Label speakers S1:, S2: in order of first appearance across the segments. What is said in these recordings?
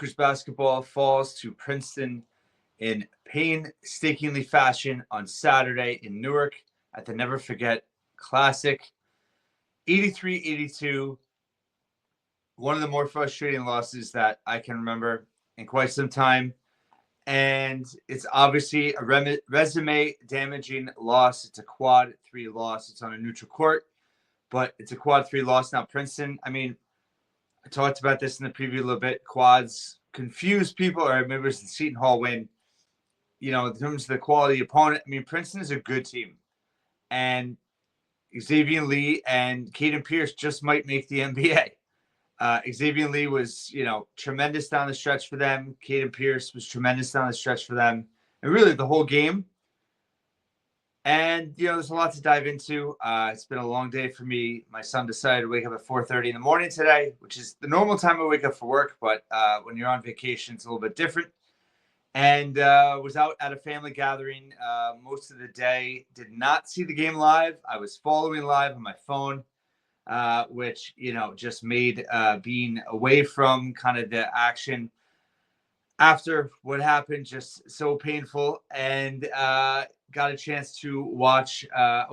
S1: Rutgers basketball falls to Princeton in painstakingly fashion on Saturday in Newark at the Never Forget Classic. 83-82, one of the more frustrating losses that I can remember in quite some time. And it's obviously a resume damaging loss. It's a quad 3 loss. It's on a neutral court, but it's a quad 3 loss. Now, Princeton, I mean, I talked about this in the preview a little bit. Quads confuse people, or maybe it was the Seton Hall win. You know, in terms of the quality opponent, I mean, Princeton is a good team. And Xavier Lee and Caden Pierce just might make the NBA. Xavier Lee was, tremendous down the stretch for them. Caden Pierce was tremendous down the stretch for them. And really the whole game. And, there's a lot to dive into. It's been a long day for me. My son decided to wake up at 4:30 in the morning today, which is the normal time I wake up for work. But when you're on vacation, it's a little bit different. And was out at a family gathering most of the day. Did not see the game live. I was following live on my phone, which, just made being away from kind of the action after what happened just so painful. And got a chance to watch. I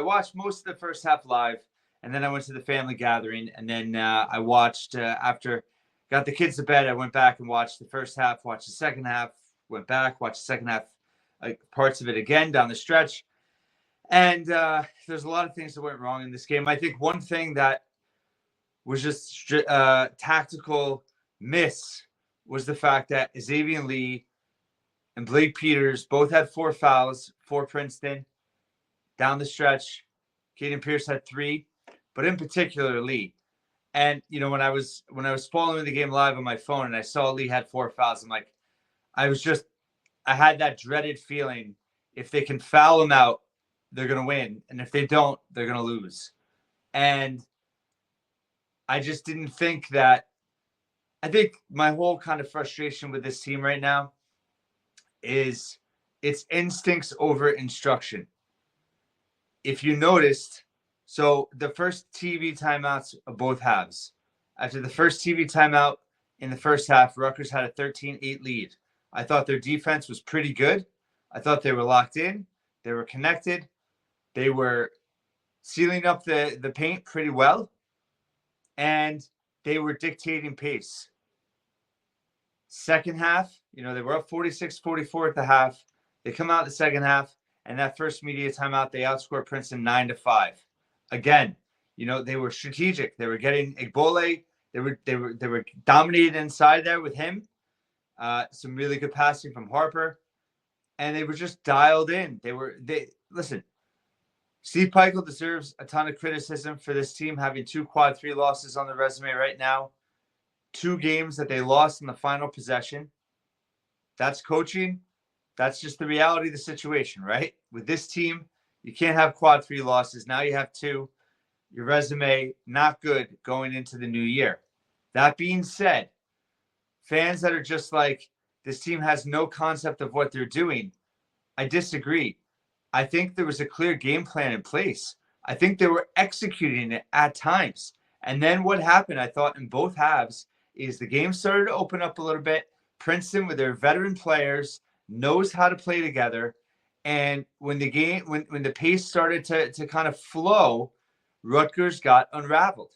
S1: watched most of the first half live, and then I went to the family gathering, and then I watched after got the kids to bed. I went back and watched the first half, watched the second half, went back, watched the second half, parts of it again down the stretch. And there's a lot of things that went wrong in this game. I think one thing that was just tactical miss was the fact that Xavier Lee and Blake Peters both had 4 fouls for Princeton down the stretch. Caden Pierce had 3, but in particular Lee. And when I was following the game live on my phone and I saw Lee had 4 fouls, I'm like, I had that dreaded feeling. If they can foul him out, they're going to win. And if they don't, they're going to lose. And I just didn't think that. I think my whole kind of frustration with this team right now is it's instincts over instruction. If you noticed, so the first TV timeouts of both halves. After the first TV timeout in the first half, Rutgers had a 13-8 lead. I thought their defense was pretty good. I thought they were locked in. They were connected. They were sealing up the paint pretty well. And they were dictating pace. Second half, they were up 46-44 at the half. They come out the second half, and that first media timeout, they outscored Princeton 9-5. Again, they were strategic. They were getting Igbole. They were dominated inside there with him. Some really good passing from Harper, and they were just dialed in. Listen. Steve Peichel deserves a ton of criticism for this team having 2 quad 3 losses on the resume right now. 2 games that they lost in the final possession. That's coaching. That's just the reality of the situation, right? With this team, you can't have quad 3 losses. Now you have 2. Your resume, not good going into the new year. That being said, fans that are just like, this team has no concept of what they're doing, I disagree. I think there was a clear game plan in place. I think they were executing it at times. And then what happened, I thought, in both halves, is the game started to open up a little bit. Princeton, with their veteran players, knows how to play together. And when the pace started to kind of flow, Rutgers got unraveled.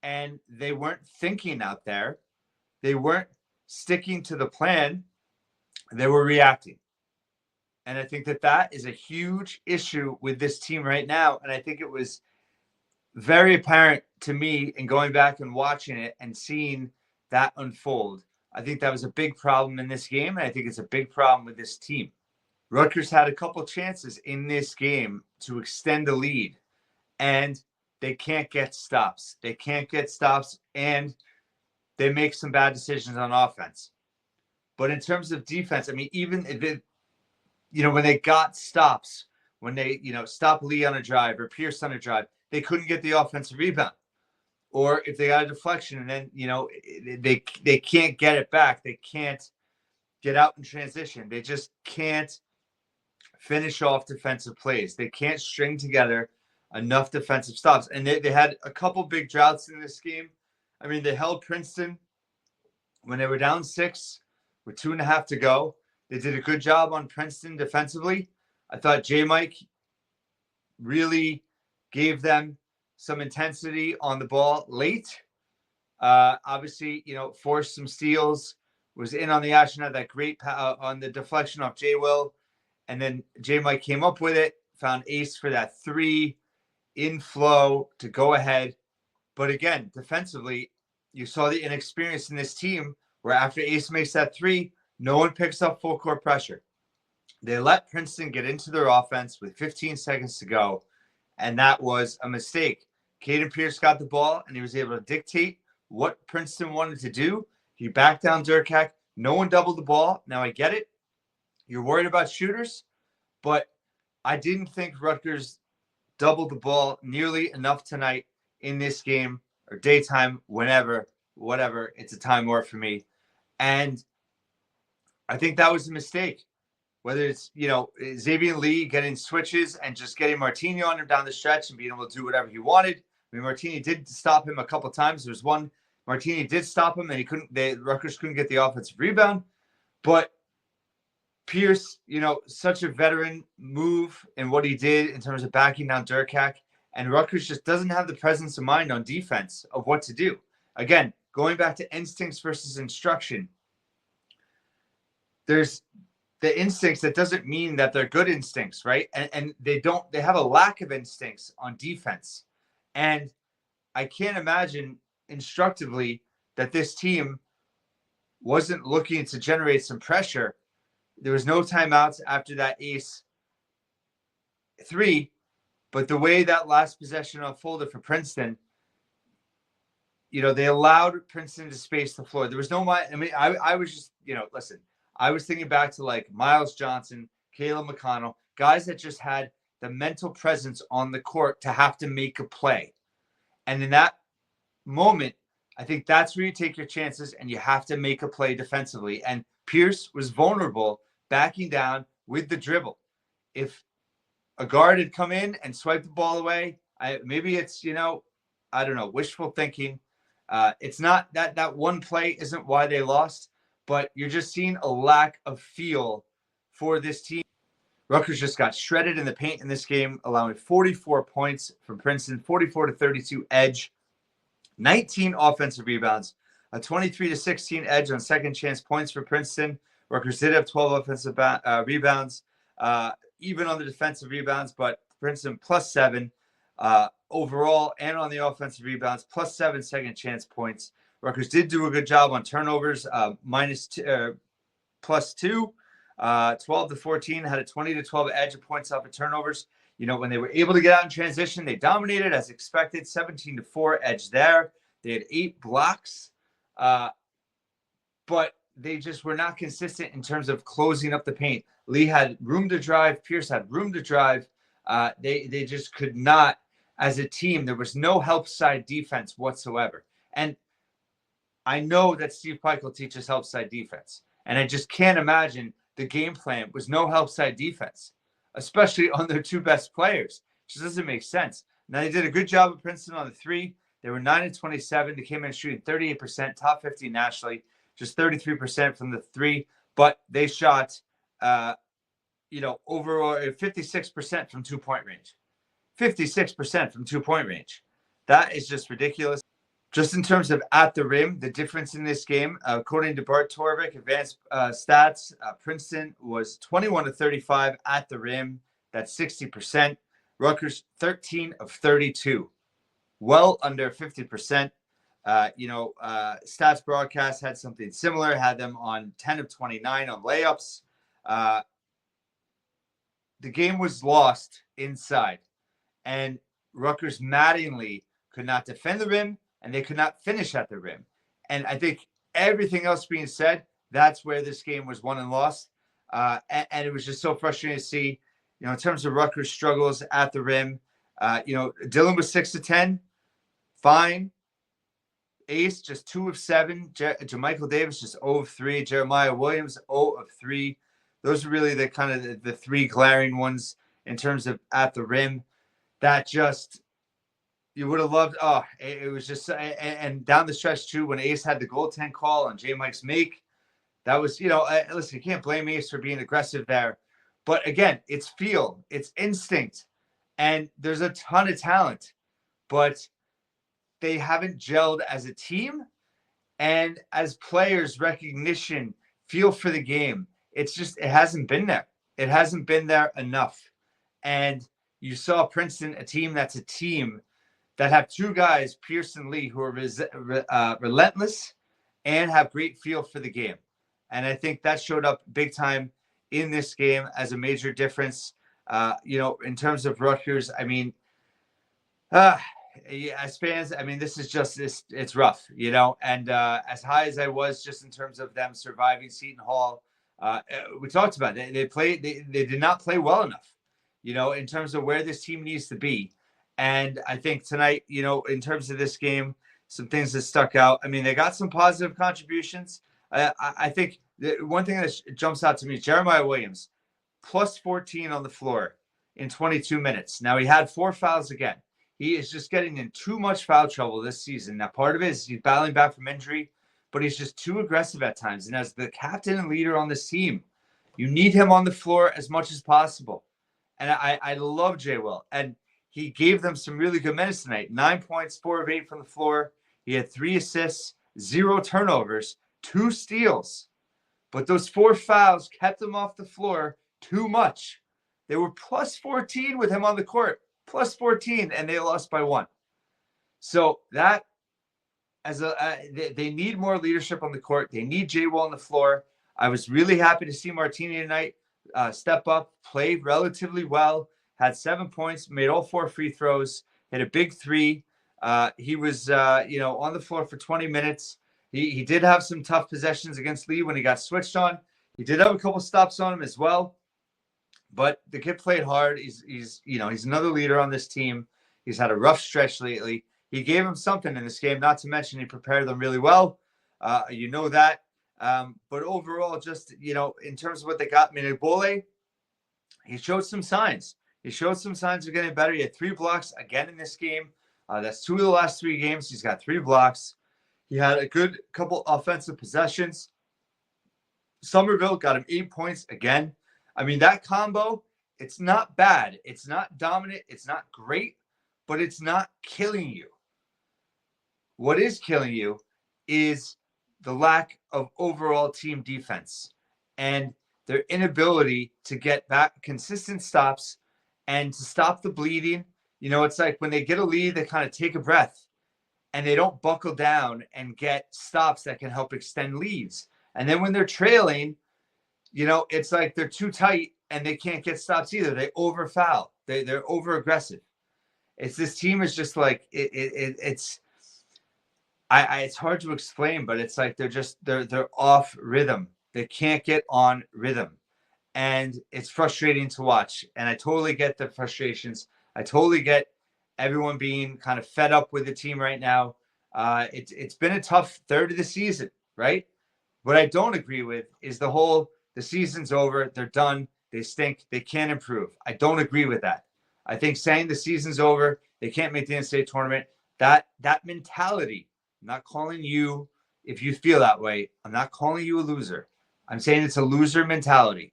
S1: And they weren't thinking out there. They weren't sticking to the plan. They were reacting. And I think that is a huge issue with this team right now. And I think it was very apparent to me in going back and watching it and seeing that unfold. I think that was a big problem in this game. And I think it's a big problem with this team. Rutgers had a couple chances in this game to extend the lead, and they can't get stops. And they make some bad decisions on offense. But in terms of defense, I mean, even if when they got stops, when they, stopped Lee on a drive or Pierce on a drive, they couldn't get the offensive rebound. Or if they got a deflection and then, they can't get it back. They can't get out in transition. They just can't finish off defensive plays. They can't string together enough defensive stops. And they had a couple big droughts in this game. I mean, they held Princeton when they were down 6 with 2.5 to go. They did a good job on Princeton defensively. I thought J. Mike really gave them some intensity on the ball late. Obviously, forced some steals, was in on the action, had that great on the deflection off J. Will. And then J. Mike came up with it, found Ace for that 3 in flow to go ahead. But again, defensively, you saw the inexperience in this team where after Ace makes that 3, no one picks up full court pressure. They let Princeton get into their offense with 15 seconds to go, and that was a mistake. Caden Pierce got the ball, and he was able to dictate what Princeton wanted to do. He backed down Durkak. No one doubled the ball. Now, I get it. You're worried about shooters, but I didn't think Rutgers doubled the ball nearly enough tonight in this game, or daytime, whenever, whatever. It's a time war for me. And I think that was a mistake. Whether it's, Xavier Lee getting switches and just getting Martini on him down the stretch and being able to do whatever he wanted. I mean, Martini did stop him a couple times. There was one, Martini did stop him, and Rutgers couldn't get the offensive rebound. But Pierce, such a veteran move in what he did in terms of backing down Durkak. And Rutgers just doesn't have the presence of mind on defense of what to do. Again, going back to instincts versus instruction, there's the instincts. That doesn't mean that they're good instincts, right? And they have a lack of instincts on defense. And I can't imagine instructively that this team wasn't looking to generate some pressure. There was no timeouts after that Ace 3, but the way that last possession unfolded for Princeton, they allowed Princeton to space the floor. There was no, I was just, listen, I was thinking back to like Miles Johnson, Caleb McConnell, guys that just had the mental presence on the court to have to make a play. And in that moment, I think that's where you take your chances and you have to make a play defensively. And Pierce was vulnerable backing down with the dribble. If a guard had come in and swiped the ball away, maybe it's, I don't know, wishful thinking. It's not that one play isn't why they lost, but you're just seeing a lack of feel for this team. Rutgers just got shredded in the paint in this game, allowing 44 points from Princeton, 44-32 edge, 19 offensive rebounds, a 23-16 edge on second chance points for Princeton. Rutgers did have 12 offensive rebounds, even on the defensive rebounds, but Princeton +7 overall, and on the offensive rebounds, +7 second chance points. Rutgers did do a good job on turnovers, +2, 12-14, had a 20-12 edge of points off of turnovers. When they were able to get out in transition, they dominated as expected, 17-4 edge there. They had 8 blocks, but they just were not consistent in terms of closing up the paint. Lee had room to drive. Pierce had room to drive. They just could not, as a team, there was no help side defense whatsoever. And I know that Steve Peichel teaches help side defense, and I just can't imagine the game plan was no help side defense, especially on their 2 best players. It just doesn't make sense. Now, they did a good job at Princeton on the 3. They were 9-27. They came in shooting 38%, top 50 nationally, just 33% from the 3. But they shot, overall 56% from 2-point range. 56% from 2-point range. That is just ridiculous. Just in terms of at the rim, the difference in this game, according to Bart Torvik, advanced stats, Princeton was 21-35 at the rim. That's 60%. Rutgers, 13 of 32. Well under 50%. Stats Broadcast had something similar, had them on 10 of 29 on layups. The game was lost inside, and Rutgers maddeningly could not defend the rim, and they could not finish at the rim. And I think everything else being said, that's where this game was won and lost. And it was just so frustrating to see, in terms of Rutgers' struggles at the rim. Dylan was 6 of 10. Fine. Ace, just 2 of 7. Jermichael Davis, just 0 of 3. Jeremiah Williams, 0 of 3. Those are really the kind of the 3 glaring ones in terms of at the rim. That just You would have loved. Oh, it was just and down the stretch too when Ace had the goaltend call on J Mike's make. That was, listen, you can't blame Ace for being aggressive there. But again, it's feel, it's instinct, and there's a ton of talent, but they haven't gelled as a team and as players, recognition, feel for the game. It hasn't been there. It hasn't been there enough. And you saw Princeton, a team that's a team that have two guys, Pierce and Lee, who are relentless and have great feel for the game. And I think that showed up big time in this game as a major difference. In terms of Rutgers, I mean, as fans, I mean, this is just it's rough, and as high as I was just in terms of them surviving Seton Hall, we talked about it. They did not play well enough, in terms of where this team needs to be. And I think tonight, in terms of this game, some things that stuck out. I mean, they got some positive contributions. I think the one thing that jumps out to me is Jeremiah Williams, plus 14 on the floor in 22 minutes. Now, he had 4 fouls again. He is just getting in too much foul trouble this season. Now, part of it is he's battling back from injury, but he's just too aggressive at times. And as the captain and leader on this team, you need him on the floor as much as possible. And I love Jay Will. And he gave them some really good minutes tonight. 9 points, 4 of 8 from the floor. He had 3 assists, 0 turnovers, 2 steals. But those 4 fouls kept him off the floor too much. They were plus 14 with him on the court, plus 14, and they lost by 1. So that, they need more leadership on the court. They need Jay Will on the floor. I was really happy to see Martini tonight step up, play relatively well, had 7 points, made all 4 free throws, hit a big 3. He was, on the floor for 20 minutes. He did have some tough possessions against Lee when he got switched on. He did have a couple stops on him as well. But the kid played hard. He's another leader on this team. He's had a rough stretch lately. He gave him something in this game, not to mention he prepared them really well. That. But overall, just, in terms of what they got, Minibole, he showed some signs. He showed some signs of getting better. He had 3 blocks again in this game. That's 2 of the last 3 games. He's got 3 blocks. He had a good couple offensive possessions. Somerville got him 8 points again. I mean, that combo, it's not bad. It's not dominant. It's not great, but it's not killing you. What is killing you is the lack of overall team defense and their inability to get back consistent stops and to stop the bleeding. It's like when they get a lead, they kind of take a breath and they don't buckle down and get stops that can help extend leads. And then when they're trailing, it's like they're too tight and they can't get stops either. They over foul. They're over aggressive. This team is just like it's hard to explain, but it's like they're off rhythm. They can't get on rhythm, and it's frustrating to watch. And I totally get the frustrations. I totally get everyone being kind of fed up with the team right now. It's been a tough third of the season, right? What I don't agree with is the season's over, they're done, they stink, they can't improve. I don't agree with that. I think saying the season's over, they can't make the NCAA tournament, that mentality, I'm not calling you, if you feel that way, I'm not calling you a loser. I'm saying it's a loser mentality.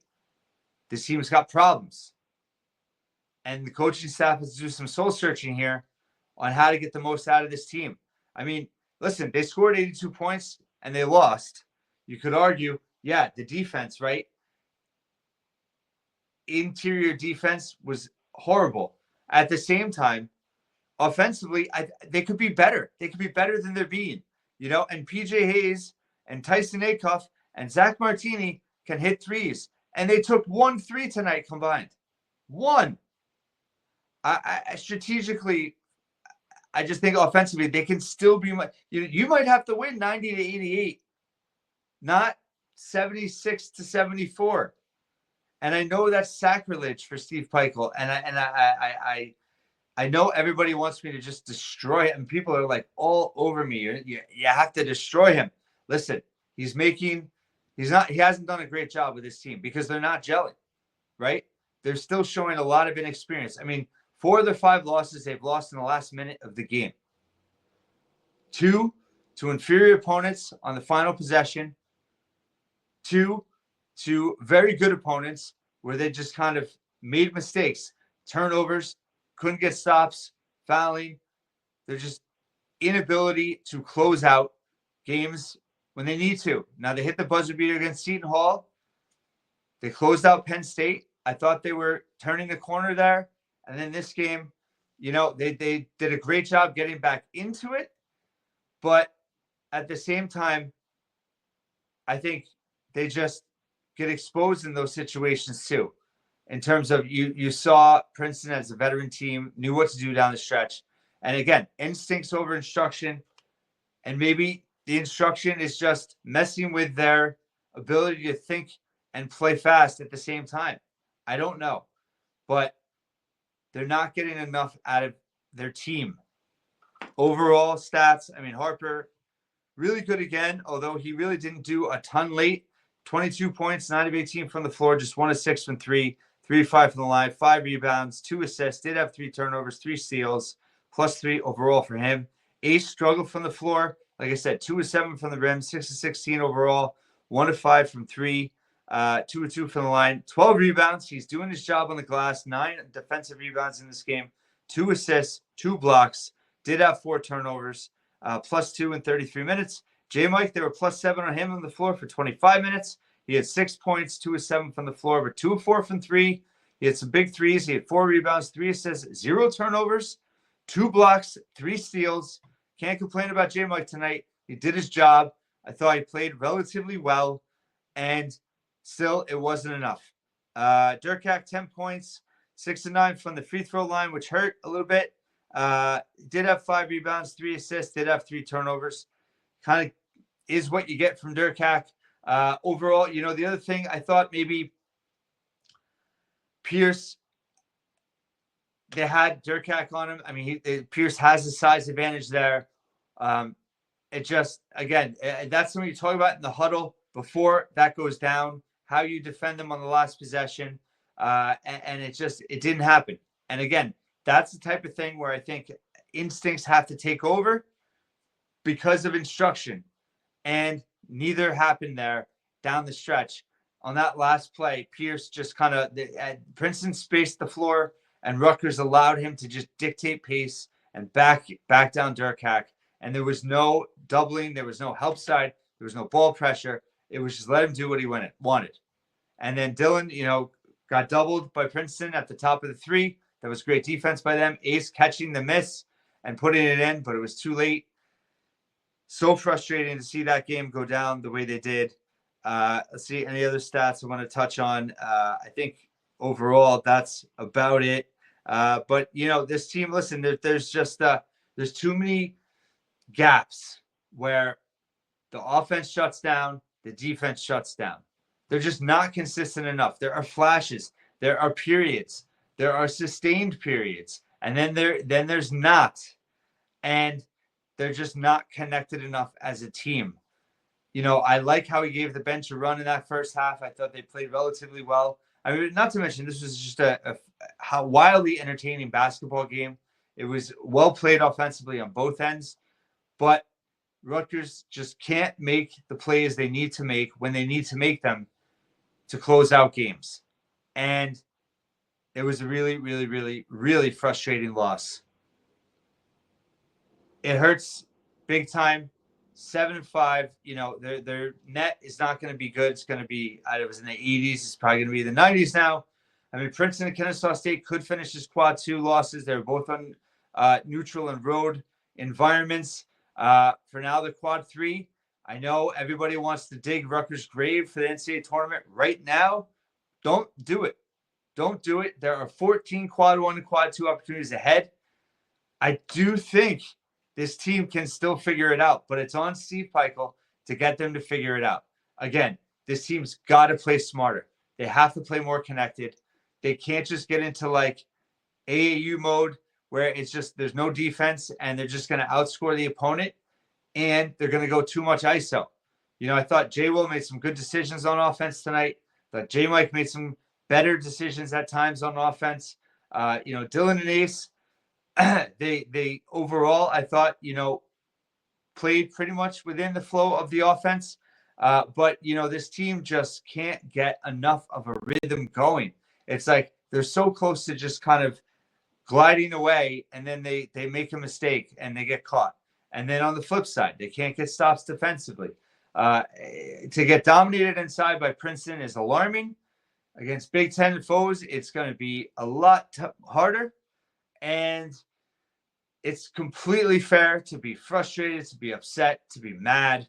S1: This team's got problems. And the coaching staff has to do some soul searching here on how to get the most out of this team. I mean, listen, they scored 82 points and they lost. You could argue, yeah, the defense, right? Interior defense was horrible. At the same time, offensively, they could be better. They could be better than they're being, and PJ Hayes and Tyson Acuff and Zach Martini can hit threes. And they took 1 3 tonight combined. 1. I strategically, I just think offensively, they can still be, you might have to win 90 to 88, not 76 to 74. And I know that's sacrilege for Steve Peichel. And I know everybody wants me to just destroy him. People are like all over me. You have to destroy him. Listen, he hasn't done a great job with this team because they're not gelling, right? They're still showing a lot of inexperience. I mean, 4 of their 5 losses they've lost in the last minute of the game. 2 to inferior opponents on the final possession. 2 to very good opponents where they just kind of made mistakes, turnovers, couldn't get stops, fouling. They're just inability to close out games when they need to. Now they hit the buzzer beater against Seton Hall. They closed out Penn State. I thought they were turning the corner there. And then this game, they did a great job getting back into it. But at the same time, I think they just get exposed in those situations too. In terms of you saw Princeton as a veteran team, knew what to do down the stretch. And again, instincts over instruction. And maybe the instruction is just messing with their ability to think and play fast at the same time. I don't know. But they're not getting enough out of their team. Overall stats, Harper, really good again, although he really didn't do a ton late. 22 points, 9 of 18 from the floor, just 1 of 6 from 3, 3 of 5 from the line, 5 rebounds, 2 assists, did have 3 turnovers, 3 steals, +3 overall for him. Ace struggled from the floor. Like I said, 2 of 7 from the rim, 6 of 16 overall, 1 of 5 from 3, 2 of 2 from the line, 12 rebounds. He's doing his job on the glass, 9 defensive rebounds in this game, 2 assists, 2 blocks, did have 4 turnovers, +2 in 33 minutes. J-Mike, they were +7 on him on the floor for 25 minutes. He had 6 points, 2 of 7 from the floor, but 2 of 4 from 3. He had some big threes. He had 4 rebounds, 3 assists, 0 turnovers, 2 blocks, 3 steals. Can't complain about J-Mike tonight. He did his job. I thought he played relatively well, and still it wasn't enough. Durkak, 10 points, 6 of 9 from the free throw line, which hurt a little bit. Did have 5 rebounds, 3 assists, did have 3 turnovers. Kind of is what you get from Durkak. Overall, the other thing I thought maybe Pierce, they had Durkak on him. Pierce has the size advantage there. It just, again, that's something you talk about in the huddle before that goes down, how you defend them on the last possession. And it didn't happen. And again, that's the type of thing where I think instincts have to take over because of instruction. And neither happened there down the stretch. On that last play, Pierce just kind of, Princeton spaced the floor, and Rutgers allowed him to just dictate pace and back down Durkak. And there was no doubling. There was no help side. There was no ball pressure. It was just let him do what he wanted. And then Dillon, got doubled by Princeton at the top of the 3. That was great defense by them. Ace catching the miss and putting it in, but it was too late. So frustrating to see that game go down the way they did. Let's see any other stats I want to touch on. I think overall that's about it. But this team, listen, there's just there's too many gaps where the offense shuts down, the defense shuts down. They're just not consistent enough. There are flashes, there are periods, there are sustained periods, and then there's not, and they're just not connected enough as a team. I like how he gave the bench a run in that first half. I thought they played relatively well. Not to mention this was just a wildly entertaining basketball game. It was well played offensively on both ends, but Rutgers just can't make the plays they need to make when they need to make them to close out games. And it was a really, really, really, really frustrating loss. It hurts big time. 7-5, their net is not going to be good. It's going to be, it was in the 80s. It's probably going to be the 90s now. Princeton and Kennesaw State could finish as quad 2 losses. They're both on neutral and road environments. For now, the quad 3. I know everybody wants to dig Rutgers' grave for the NCAA tournament right now. Don't do it. Don't do it. There are 14 quad 1 and quad 2 opportunities ahead. I do think this team can still figure it out, but it's on Steve Peichel to get them to figure it out. Again, this team's got to play smarter. They have to play more connected. They can't just get into like AAU mode where it's just there's no defense and they're just going to outscore the opponent and they're going to go too much ISO. I thought J. Will made some good decisions on offense tonight. I thought J. Mike made some better decisions at times on offense. Dylan and Ace, they overall, I thought, played pretty much within the flow of the offense. But this team just can't get enough of a rhythm going. It's like they're so close to just kind of gliding away, and then they make a mistake and they get caught. And then on the flip side, they can't get stops defensively. To get dominated inside by Princeton is alarming. Against Big Ten foes, it's going to be a lot harder. And it's completely fair to be frustrated, to be upset, to be mad,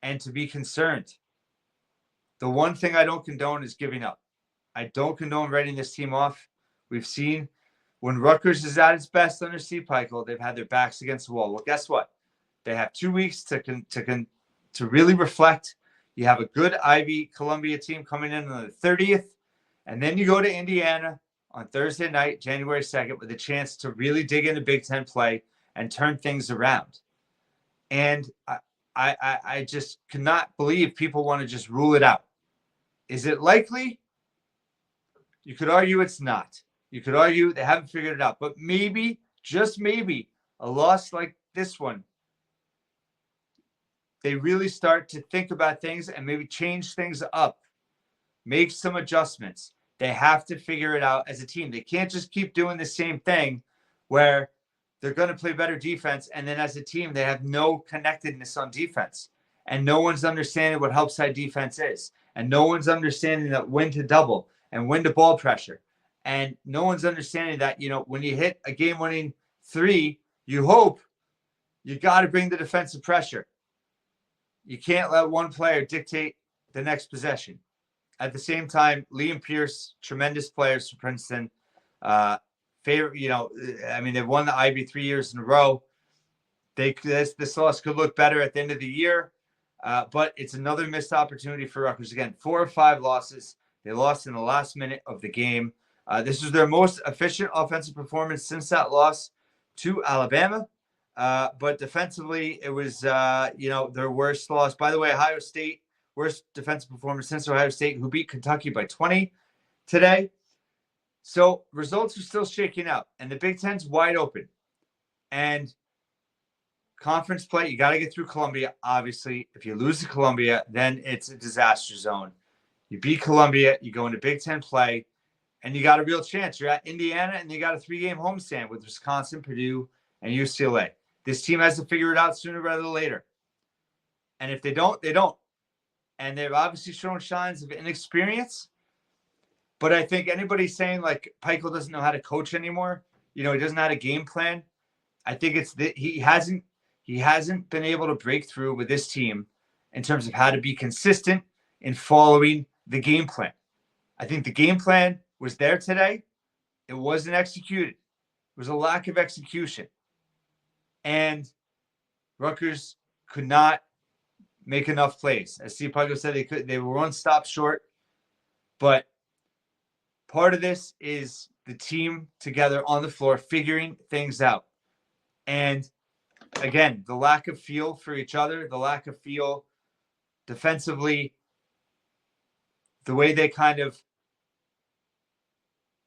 S1: and to be concerned. The one thing I don't condone is giving up. I don't condone writing this team off. We've seen when Rutgers is at its best under Steve Peichel, they've had their backs against the wall. Well, guess what? They have 2 weeks to really reflect. You have a good Ivy Columbia team coming in on the 30th, and then you go to Indiana on Thursday night, January 2nd, with a chance to really dig into Big Ten play and turn things around. And I just cannot believe people want to just rule it out. Is it likely? You could argue it's not. You could argue they haven't figured it out. But maybe, just maybe, a loss like this one, they really start to think about things and maybe change things up, make some adjustments. They have to figure it out as a team. They can't just keep doing the same thing where they're going to play better defense, and then as a team, they have no connectedness on defense. And no one's understanding what help side defense is. And no one's understanding that when to double and when to ball pressure. And no one's understanding that, when you hit a game-winning 3, you hope you got to bring the defensive pressure. You can't let one player dictate the next possession. At the same time, Liam Pierce, tremendous players for Princeton. They've won the Ivy 3 years in a row. This loss could look better at the end of the year, but it's another missed opportunity for Rutgers. Again, 4 of 5 losses. They lost in the last minute of the game. This was their most efficient offensive performance since that loss to Alabama. But defensively, it was, their worst loss. By the way, Ohio State, worst defensive performance since Ohio State, who beat Kentucky by 20 today. So results are still shaking out, and the Big Ten's wide open. And conference play, you got to get through Columbia, obviously. If you lose to Columbia, then it's a disaster zone. You beat Columbia, you go into Big Ten play, and you got a real chance. You're at Indiana, and you got a 3-game homestand with Wisconsin, Purdue, and UCLA. This team has to figure it out sooner rather than later. And if they don't, they don't. And they've obviously shown signs of inexperience. But I think anybody saying, like, Peichel doesn't know how to coach anymore, he doesn't know how to game plan, I think it's that he hasn't been able to break through with this team in terms of how to be consistent in following the game plan. I think the game plan was there today. It wasn't executed. It was a lack of execution. And Rutgers could not make enough plays. As Steve Peichel said, they were one stop short. But part of this is the team together on the floor figuring things out. And again, the lack of feel for each other, the lack of feel defensively, the way they kind of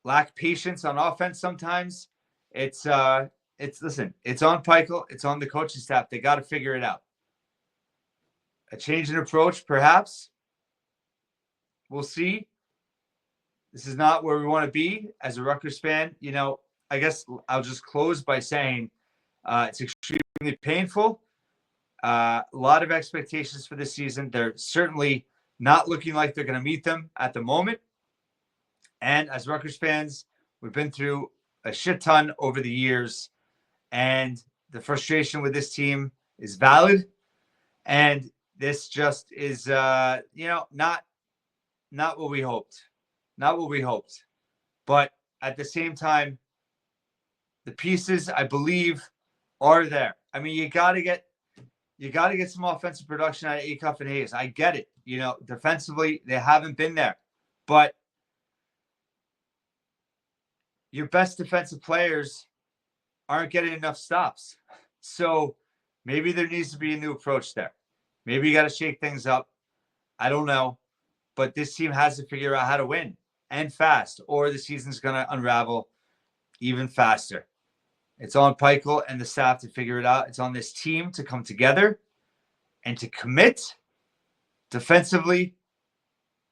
S1: lack patience on offense sometimes. It's on Peichel, it's on the coaching staff. They got to figure it out. A change in approach, perhaps. We'll see. This is not where we want to be as a Rutgers fan. I guess I'll just close by saying it's extremely painful. A lot of expectations for this season. They're certainly not looking like they're going to meet them at the moment. And as Rutgers fans, we've been through a shit ton over the years. And the frustration with this team is valid. And this just is, not what we hoped. Not what we hoped. But at the same time, the pieces, I believe, are there. I mean, you got to get some offensive production out of Acuff and Hayes. I get it. Defensively, they haven't been there. But your best defensive players aren't getting enough stops. So maybe there needs to be a new approach there. Maybe you got to shake things up. I don't know. But this team has to figure out how to win and fast, or the season's going to unravel even faster. It's on Peichel and the staff to figure it out. It's on this team to come together and to commit defensively.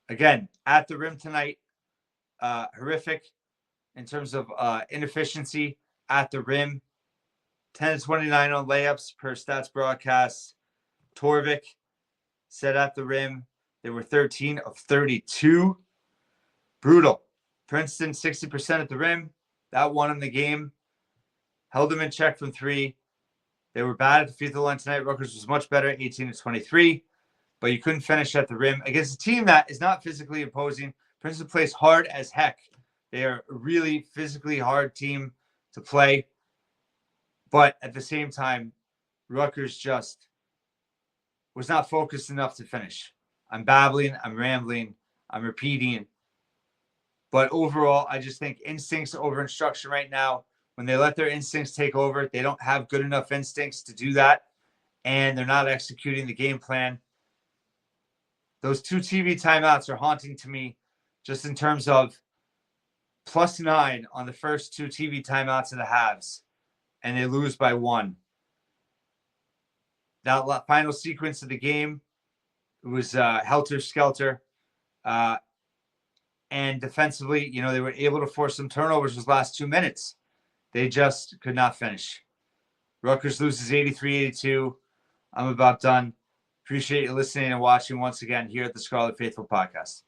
S1: Again, at the rim tonight, horrific in terms of inefficiency at the rim. 10-29 on layups per stats broadcast. Torvik said at the rim, they were 13 of 32. Brutal. Princeton, 60% at the rim. That won them the game. Held them in check from three. They were bad at the free throw line tonight. Rutgers was much better, 18-23. But you couldn't finish at the rim. Against a team that is not physically imposing, Princeton plays hard as heck. They are a really physically hard team to play. But at the same time, Rutgers just was not focused enough to finish. I'm babbling, I'm rambling, I'm repeating. But overall, I just think instincts over instruction right now. When they let their instincts take over, they don't have good enough instincts to do that. And they're not executing the game plan. Those 2 TV timeouts are haunting to me just in terms of +9 on the first 2 TV timeouts of the halves. And they lose by 1. That final sequence of the game, it was helter-skelter. And defensively, they were able to force some turnovers those last 2 minutes. They just could not finish. Rutgers loses 83-82. I'm about done. Appreciate you listening and watching once again here at the Scarlet Faithful Podcast.